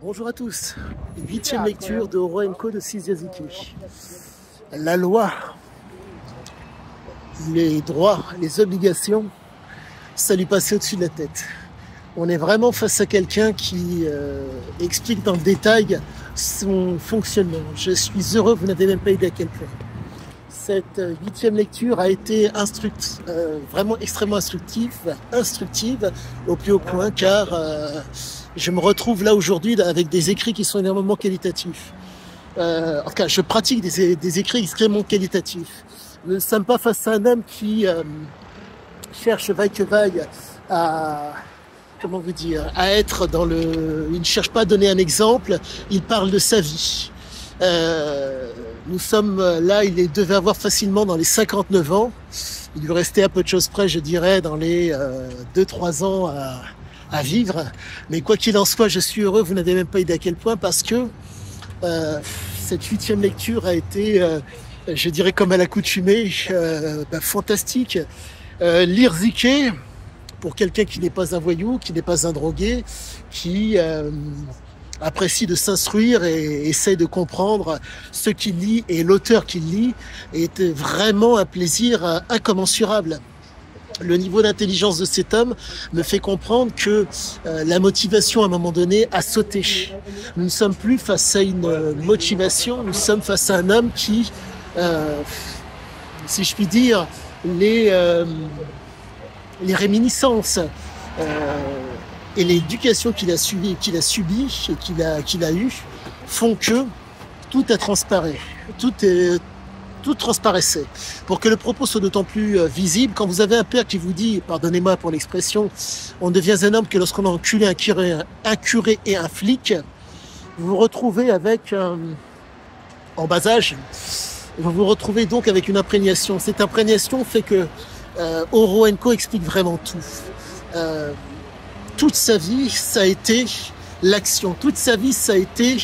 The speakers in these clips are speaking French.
Bonjour à tous, 8e lecture de Oro Enko de Shizyaziki. La loi, les droits, les obligations, ça lui passait au-dessus de la tête. On est vraiment face à quelqu'un qui explique dans le détail son fonctionnement. Je suis heureux, vous n'avez même pas idée à quel point. Cette 8e lecture a été vraiment extrêmement instructive au plus haut point, car je me retrouve là aujourd'hui avec des écrits qui sont énormément qualitatifs. En tout cas, je pratique des écrits extrêmement qualitatifs. Nous ne sommes pas face à un homme qui cherche vaille que vaille à... Comment vous dire, à être dans le... Il ne cherche pas à donner un exemple, il parle de sa vie. Nous sommes là, il devait avoir facilement dans les 59 ans. Il lui restait à peu de choses près, je dirais, dans les 2-3 ans à vivre. Mais quoi qu'il en soit, je suis heureux, vous n'avez même pas idée à quel point, parce que cette 8e lecture a été, je dirais comme à l'accoutumée, fantastique. Lire Ziké, pour quelqu'un qui n'est pas un voyou, qui n'est pas un drogué, qui apprécie de s'instruire et essaie de comprendre ce qu'il lit et l'auteur qu'il lit, est vraiment un plaisir incommensurable. Le niveau d'intelligence de cet homme me fait comprendre que la motivation à un moment donné a sauté. Nous ne sommes plus face à une motivation, nous sommes face à un homme qui, si je puis dire, les réminiscences et l'éducation qu'il a subie et qu'il a eue font que tout a transparé, tout transparaissait. Pour que le propos soit d'autant plus visible, quand vous avez un père qui vous dit, pardonnez-moi pour l'expression, on devient un homme que lorsqu'on a enculé un curé et un flic, vous vous retrouvez avec, en bas âge, vous vous retrouvez donc avec une imprégnation. Cette imprégnation fait que Oro Enko explique vraiment tout. Toute sa vie, ça a été l'action. Toute sa vie, ça a été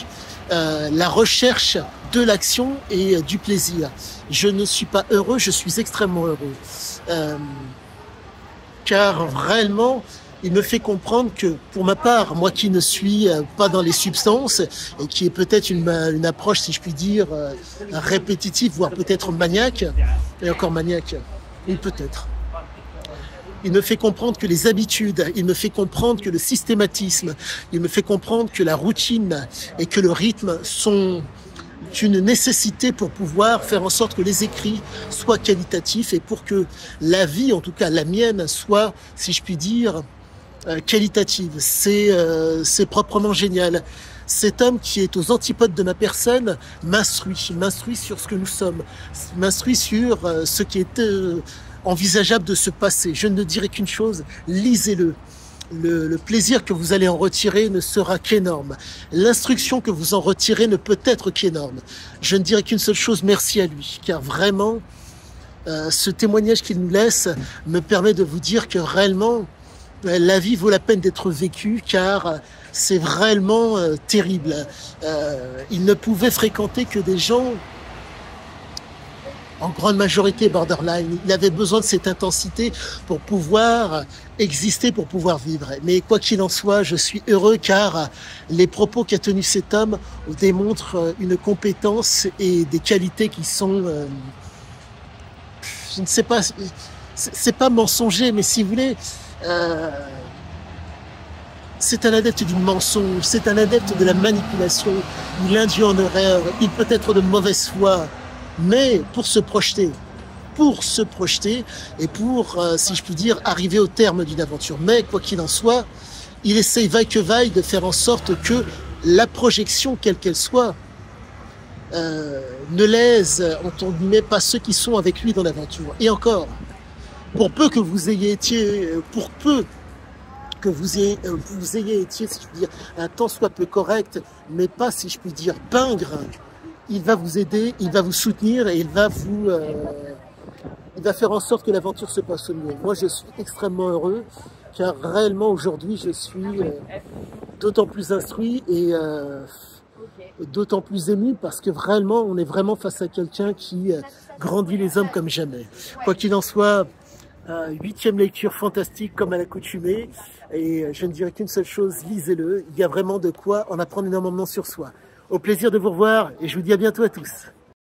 la recherche de l'action et du plaisir. Je ne suis pas heureux, je suis extrêmement heureux. Car réellement, il me fait comprendre que, pour ma part, moi qui ne suis pas dans les substances, et qui est peut-être une approche, si je puis dire, répétitive, voire peut-être maniaque, et encore maniaque, oui peut-être. Il me fait comprendre que les habitudes, il me fait comprendre que le systématisme, il me fait comprendre que la routine et que le rythme sont une nécessité pour pouvoir faire en sorte que les écrits soient qualitatifs et pour que la vie, en tout cas la mienne, soit, si je puis dire, qualitative. C'est proprement génial. Cet homme qui est aux antipodes de ma personne m'instruit sur ce que nous sommes, m'instruit sur ce qui est envisageable de se passer. Je ne dirai qu'une chose, lisez-le. Le plaisir que vous allez en retirer ne sera qu'énorme. L'instruction que vous en retirez ne peut être qu'énorme. Je ne dirai qu'une seule chose, merci à lui, car vraiment, ce témoignage qu'il nous laisse me permet de vous dire que réellement, la vie vaut la peine d'être vécue, car c'est vraiment terrible. Il ne pouvait fréquenter que des gens en grande majorité borderline. Il avait besoin de cette intensité pour pouvoir exister, pour pouvoir vivre. Mais quoi qu'il en soit, je suis heureux car les propos qu'a tenus cet homme démontrent une compétence et des qualités qui sont, je ne sais pas, c'est pas mensonger, mais si vous voulez, c'est un adepte du mensonge, c'est un adepte de la manipulation, il induit en erreur, il peut être de mauvaise foi, mais pour se projeter et pour, si je puis dire, arriver au terme d'une aventure. Mais quoi qu'il en soit, il essaye vaille que vaille de faire en sorte que la projection, quelle qu'elle soit, ne lèse, entre guillemets, pas ceux qui sont avec lui dans l'aventure. Et encore, pour peu que vous ayez été, si je puis dire, un tant soit peu correct, mais pas, si je puis dire, pingre, il va vous aider, il va vous soutenir et il va faire en sorte que l'aventure se passe au mieux. Moi, je suis extrêmement heureux, car réellement, aujourd'hui, je suis d'autant plus instruit et d'autant plus ému, parce que réellement, on est vraiment face à quelqu'un qui grandit les hommes comme jamais. Quoi qu'il en soit, 8e lecture fantastique comme à l'accoutumée. Et je ne dirais qu'une seule chose, lisez-le. Il y a vraiment de quoi en apprendre énormément sur soi. Au plaisir de vous revoir et je vous dis à bientôt à tous.